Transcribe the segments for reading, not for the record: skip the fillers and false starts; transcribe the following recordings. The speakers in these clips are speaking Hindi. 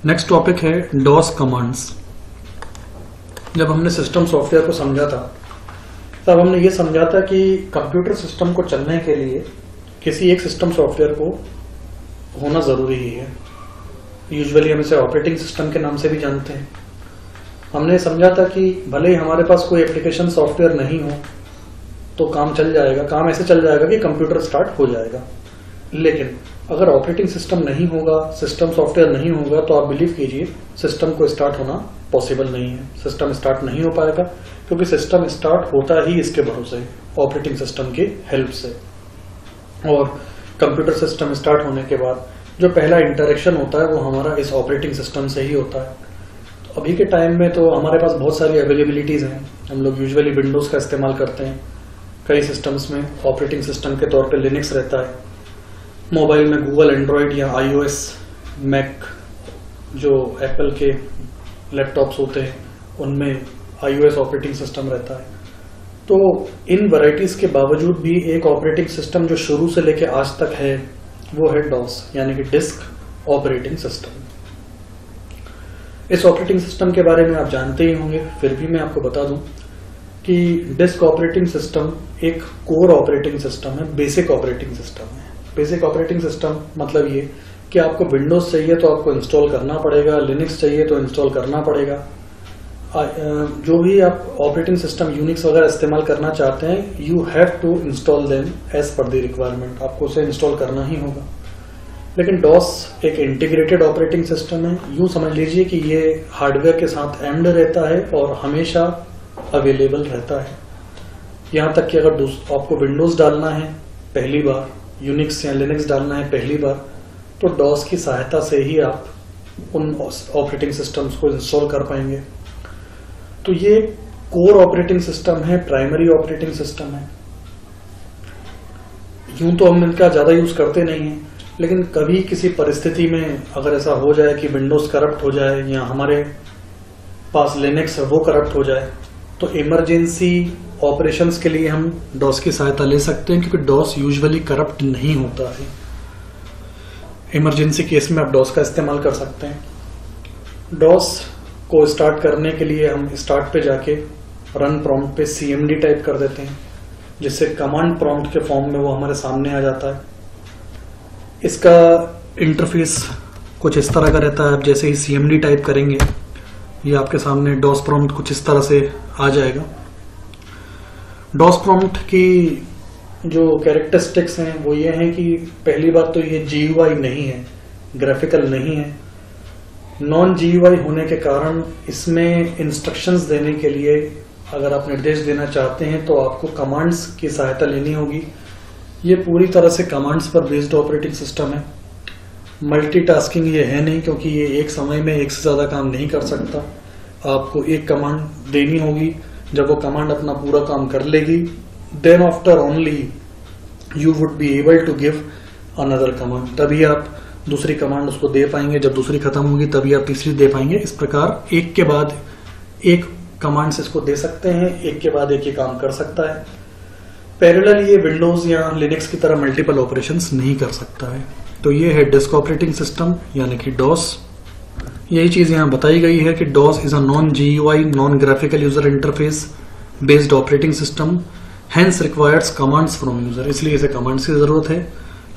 नेक्स्ट टॉपिक है डॉस कमांड्स। जब हमने सिस्टम सॉफ्टवेयर को समझा था तब हमने ये समझा था कि कंप्यूटर सिस्टम को चलने के लिए किसी एक सिस्टम सॉफ्टवेयर को होना ज़रूरी ही है। यूजुअली हम इसे ऑपरेटिंग सिस्टम के नाम से भी जानते हैं। हमने समझा था कि भले ही हमारे पास कोई एप्लीकेशन सॉफ्टवेयर नहीं हो तो काम चल जाएगा, काम ऐसे चल जाएगा कि कंप्यूटर स्टार्ट हो जाएगा। लेकिन अगर ऑपरेटिंग सिस्टम नहीं होगा, सिस्टम सॉफ्टवेयर नहीं होगा तो आप बिलीव कीजिए सिस्टम को स्टार्ट होना पॉसिबल नहीं है। सिस्टम स्टार्ट नहीं हो पाएगा क्योंकि सिस्टम स्टार्ट होता ही इसके भरोसे ऑपरेटिंग सिस्टम की हेल्प से। और कंप्यूटर सिस्टम स्टार्ट होने के बाद जो पहला इंटरेक्शन होता है वो हमारा इस ऑपरेटिंग सिस्टम से ही होता है। तो अभी के टाइम में तो हमारे पास बहुत सारी अवेलेबिलिटीज़ हैं। हम लोग यूजुअली विंडोज़ का इस्तेमाल करते हैं। कई सिस्टम्स में ऑपरेटिंग सिस्टम के तौर पे लिनक्स रहता है। मोबाइल में गूगल एंड्रॉयड या iOS, मैक जो एप्पल के लैपटॉप्स होते हैं उनमें iOS ऑपरेटिंग सिस्टम रहता है। तो इन वैरायटीज़ के बावजूद भी एक ऑपरेटिंग सिस्टम जो शुरू से लेकर आज तक है वो है डॉस, यानी कि डिस्क ऑपरेटिंग सिस्टम। इस ऑपरेटिंग सिस्टम के बारे में आप जानते ही होंगे, फिर भी मैं आपको बता दूं कि डिस्क ऑपरेटिंग सिस्टम एक कोर ऑपरेटिंग सिस्टम है, बेसिक ऑपरेटिंग सिस्टम है। बेसिक ऑपरेटिंग सिस्टम मतलब ये कि आपको विंडोज चाहिए तो आपको इंस्टॉल करना पड़ेगा, लिनक्स चाहिए तो इंस्टॉल करना पड़ेगा। जो भी आप ऑपरेटिंग सिस्टम यूनिक्स वगैरह इस्तेमाल करना चाहते हैं, you have to install them as per the requirement. आपको उसे इंस्टॉल करना ही होगा। लेकिन डॉस एक इंटीग्रेटेड ऑपरेटिंग सिस्टम है। यूं समझ लीजिए कि ये हार्डवेयर के साथ एम्ड रहता है और हमेशा अवेलेबल रहता है। यहाँ तक कि अगर आपको विंडोज डालना है पहली बार, यूनिक्स या लिनक्स डालना है पहली बार, तो डॉस की सहायता से ही आप उन ऑपरेटिंग सिस्टम्स को इंस्टॉल कर पाएंगे। तो ये कोर ऑपरेटिंग सिस्टम है, प्राइमरी ऑपरेटिंग सिस्टम है। यूं तो हम इनका ज्यादा यूज करते नहीं हैं, लेकिन कभी किसी परिस्थिति में अगर ऐसा हो जाए कि विंडोज करप्ट हो जाए या हमारे पास लिनक्स है वो करप्ट हो जाए, तो इमरजेंसी ऑपरेशंस के लिए हम डॉस की सहायता ले सकते हैं, क्योंकि डॉस यूजुअली करप्ट नहीं होता है। इमरजेंसी केस में आप डॉस का इस्तेमाल कर सकते हैं। डॉस को स्टार्ट करने के लिए हम स्टार्ट पे जाके रन प्रॉम्प्ट पे cmd टाइप कर देते हैं, जिससे कमांड प्रॉम्प्ट के फॉर्म में वो हमारे सामने आ जाता है। इसका इंटरफेस कुछ इस तरह का रहता है। आप जैसे ही cmd टाइप करेंगे ये आपके सामने डॉस प्रॉम्प्ट कुछ इस तरह से आ जाएगा। डॉस प्रॉम्प्ट की जो कैरेक्टरिस्टिक्स हैं वो ये हैं कि पहली बात तो ये GUI नहीं है, ग्राफिकल नहीं है। नॉन GUI होने के कारण इसमें इंस्ट्रक्शंस देने के लिए अगर आप निर्देश देना चाहते हैं तो आपको कमांड्स की सहायता लेनी होगी। ये पूरी तरह से कमांड्स पर बेस्ड ऑपरेटिंग सिस्टम है। मल्टीटास्किंग ये है नहीं, क्योंकि ये एक समय में एक से ज़्यादा काम नहीं कर सकता। आपको एक कमांड देनी होगी, जब वो कमांड अपना पूरा काम कर लेगी then after only you would be able to give another command. तभी आप दूसरी कमांड उसको दे पाएंगे। जब दूसरी खत्म होगी तभी आप तीसरी दे पाएंगे। इस प्रकार एक के बाद एक कमांड्स इसको दे सकते हैं, एक के बाद एक ही काम कर सकता है। पैरेलल ये विंडोज या लिनक्स की तरह मल्टीपल ऑपरेशंस नहीं कर सकता है। तो ये है डिस्क ऑपरेटिंग सिस्टम यानी कि डॉस। यही चीज यहाँ बताई गई है कि DOS is a non GUI, non graphical user interface based operating system, hence requires commands from user. इसलिए इसे कमांड्स की जरूरत है।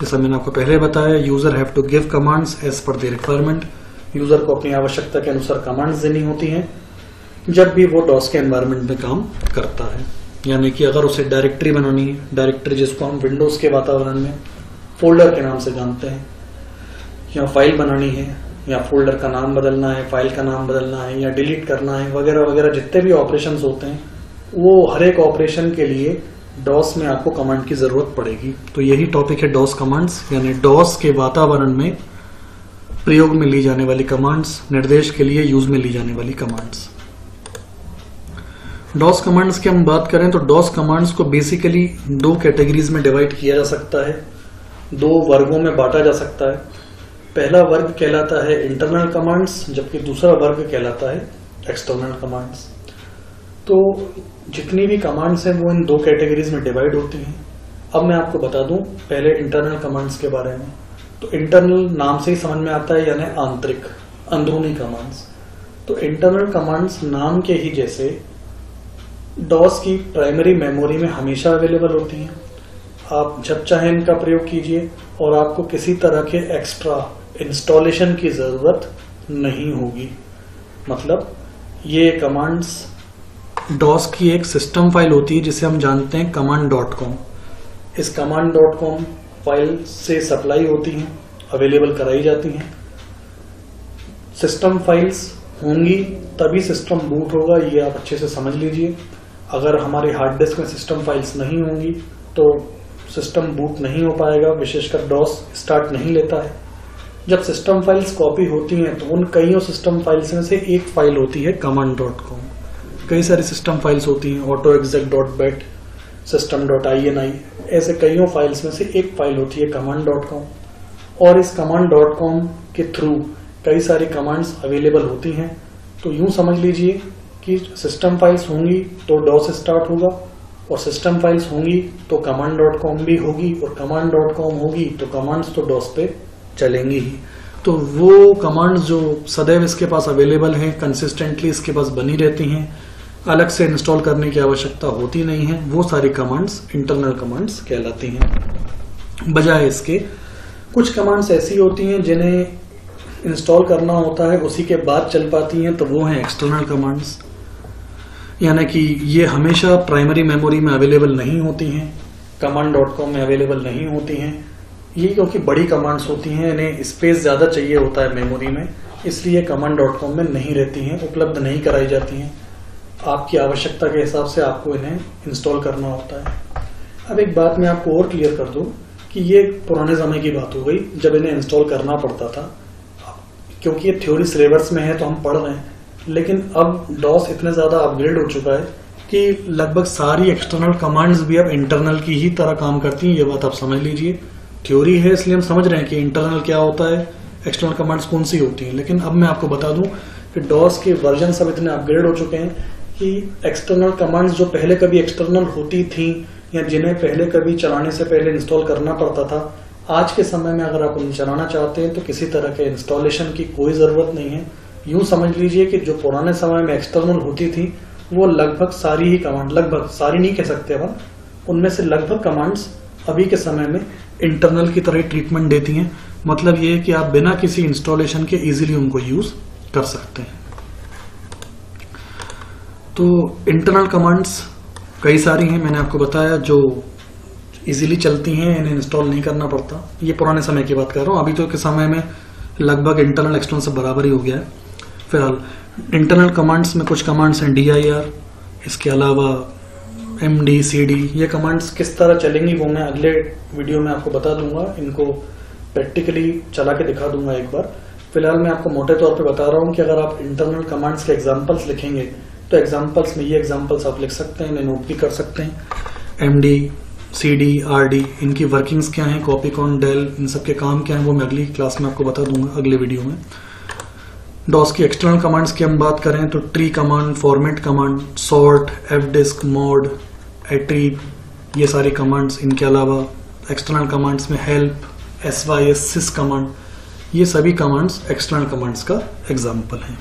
जैसा मैंने आपको पहले बताया, user have to give commands as per the requirement. User को अपनी आवश्यकता के अनुसार कमांड्स देनी होती हैं जब भी वो डॉस के एनवायरनमेंट में काम करता है। यानी कि अगर उसे डायरेक्टरी बनानी है, डायरेक्टरी जिसको हम विंडोज के वातावरण में फोल्डर के नाम से जानते हैं, या फाइल बनानी है, या फोल्डर का नाम बदलना है, फाइल का नाम बदलना है, या डिलीट करना है, वगैरह वगैरह जितने भी ऑपरेशंस होते हैं, वो हर एक ऑपरेशन के लिए डॉस में आपको कमांड की जरूरत पड़ेगी। तो यही टॉपिक है डॉस कमांड्स, यानी डॉस के वातावरण में प्रयोग में ली जाने वाली कमांड्स, निर्देश के लिए यूज में ली जाने वाली कमांड्स। डॉस कमांड्स की हम बात करें तो डॉस कमांड्स को बेसिकली दो कैटेगरीज में डिवाइड किया जा सकता है, दो वर्गों में बांटा जा सकता है। पहला वर्ग कहलाता है इंटरनल कमांड्स, जबकि दूसरा वर्ग कहलाता है एक्सटर्नल कमांड्स। तो जितनी भी कमांड्स हैं वो इन दो कैटेगरीज में डिवाइड होती हैं। अब मैं आपको बता दूं पहले इंटरनल कमांड्स के बारे में। तो इंटरनल नाम से ही समझ में आता है, यानी आंतरिक। अंदरूनी कमांड्स। तो इंटरनल कमांड्स नाम के ही जैसे डॉस की प्राइमरी मेमोरी में हमेशा अवेलेबल होती हैं। आप जब चाहें इनका प्रयोग कीजिए और आपको किसी तरह के एक्स्ट्रा इंस्टॉलेशन की जरूरत नहीं होगी। मतलब ये कमांड्स डॉस की एक सिस्टम फाइल होती है जिसे हम जानते हैं command.com। इस command.com फाइल से सप्लाई होती हैं, अवेलेबल कराई जाती हैं। सिस्टम फाइल्स होंगी तभी सिस्टम बूट होगा, ये आप अच्छे से समझ लीजिए। अगर हमारे हार्ड डिस्क में सिस्टम फाइल्स नहीं होंगी तो सिस्टम बूट नहीं हो पाएगा, विशेषकर डॉस स्टार्ट नहीं लेता है। जब सिस्टम फाइल्स कॉपी होती हैं तो उन कईयों सिस्टम फाइल्स में से एक फाइल होती है command.com। कई सारी सिस्टम फाइल्स होती हैं, autoexec.bat, system.ini, ऐसे कईयों फाइल्स में से एक फाइल होती है command.com। और इस command.com के थ्रू कई सारी कमांड्स अवेलेबल होती हैं। तो यूं समझ लीजिए कि सिस्टम फाइल्स होंगी तो डॉस स्टार्ट होगा, और सिस्टम फाइल्स होंगी तो command.com भी होगी, और command.com होगी तो कमांड्स तो डॉस पे चलेंगी ही। तो वो कमांड्स जो सदैव इसके पास अवेलेबल हैं, कंसिस्टेंटली इसके पास बनी रहती हैं, अलग से इंस्टॉल करने की आवश्यकता होती नहीं है, वो सारी कमांड्स इंटरनल कमांड्स कहलाती हैं। बजाय इसके कुछ कमांड्स ऐसी होती हैं जिन्हें इंस्टॉल करना होता है उसी के बाद चल पाती हैं, तो वो हैं एक्सटर्नल कमांड्स। यानी कि ये हमेशा प्राइमरी मेमोरी में अवेलेबल नहीं होती हैं, command.com में अवेलेबल नहीं होती हैं। ये क्योंकि बड़ी कमांड्स होती हैं, इन्हें स्पेस ज़्यादा चाहिए होता है मेमोरी में, इसलिए command.com में नहीं रहती हैं, उपलब्ध नहीं कराई जाती हैं। आपकी आवश्यकता के हिसाब से आपको इन्हें इंस्टॉल करना होता है। अब एक बात मैं आपको और क्लियर कर दूं कि ये पुराने समय की बात हो गई जब इन्हें इंस्टॉल करना पड़ता था, क्योंकि ये थ्योरी सिलेबस में है तो हम पढ़ रहे हैं। लेकिन अब डॉस इतने ज़्यादा अपग्रेड हो चुका है कि लगभग सारी एक्सटर्नल कमांड्स भी अब इंटरनल की ही तरह काम करती हैं। ये बात आप समझ लीजिए। थ्योरी है इसलिए हम समझ रहे हैं कि इंटरनल क्या होता है, एक्सटर्नल कमांड्स कौन सी होती हैं। लेकिन अब मैं आपको बता दूं कि डॉस के वर्जन सब इतने अपग्रेड हो चुके हैं कि एक्सटर्नल कमांड्स जो पहले कभी एक्सटर्नल होती थी या जिन्हें पहले कभी चलाने से पहले इंस्टॉल करना पड़ता था, आज के समय में अगर आप उन्हें चलाना चाहते हैं तो किसी तरह के इंस्टॉलेशन की कोई जरूरत नहीं है। यूं समझ लीजिए कि जो पुराने समय में एक्सटर्नल होती थी वो लगभग सारी ही कमांड, लगभग सारी नहीं कह सकते अपन, उनमें से लगभग कमांड्स अभी के समय में इंटरनल की तरह ट्रीटमेंट देती हैं। मतलब ये है कि आप बिना किसी इंस्टॉलेशन के इजीली उनको यूज कर सकते हैं। तो इंटरनल कमांड्स कई सारी हैं, मैंने आपको बताया, जो इजीली चलती हैं, इन्हें इंस्टॉल नहीं करना पड़ता। ये पुराने समय की बात कर रहा हूँ, अभी तो के समय में लगभग इंटरनल एक्सटर्नल से बराबर ही हो गया है। फिलहाल इंटरनल कमांड्स में कुछ कमांड्स हैं dir, इसके अलावा md cd। ये कमांड्स किस तरह चलेंगी वो मैं अगले वीडियो में आपको बता दूंगा, इनको प्रैक्टिकली चला के दिखा दूंगा एक बार। फिलहाल मैं आपको मोटे तौर पे बता रहा हूँ कि अगर आप इंटरनल कमांड्स के एग्जांपल्स लिखेंगे तो एग्जांपल्स में ये एग्जांपल्स आप लिख सकते हैं, इन्हें नोट भी कर सकते हैं। md cd rd, इनकी वर्किंग्स क्या हैं, कॉपी कॉन डेल, इन सब के काम क्या हैं वो मैं अगली क्लास में आपको बता दूंगा, अगले वीडियो में। डॉस की एक्सटर्नल कमांड्स की हम बात करें तो tree command, format command, sort, fdisk, mod, attrib, ये सारी कमांड्स। इनके अलावा एक्सटर्नल कमांड्स में हेल्प, sys, sys कमांड, ये सभी कमांड्स एक्सटर्नल कमांड्स का एग्जाम्पल हैं।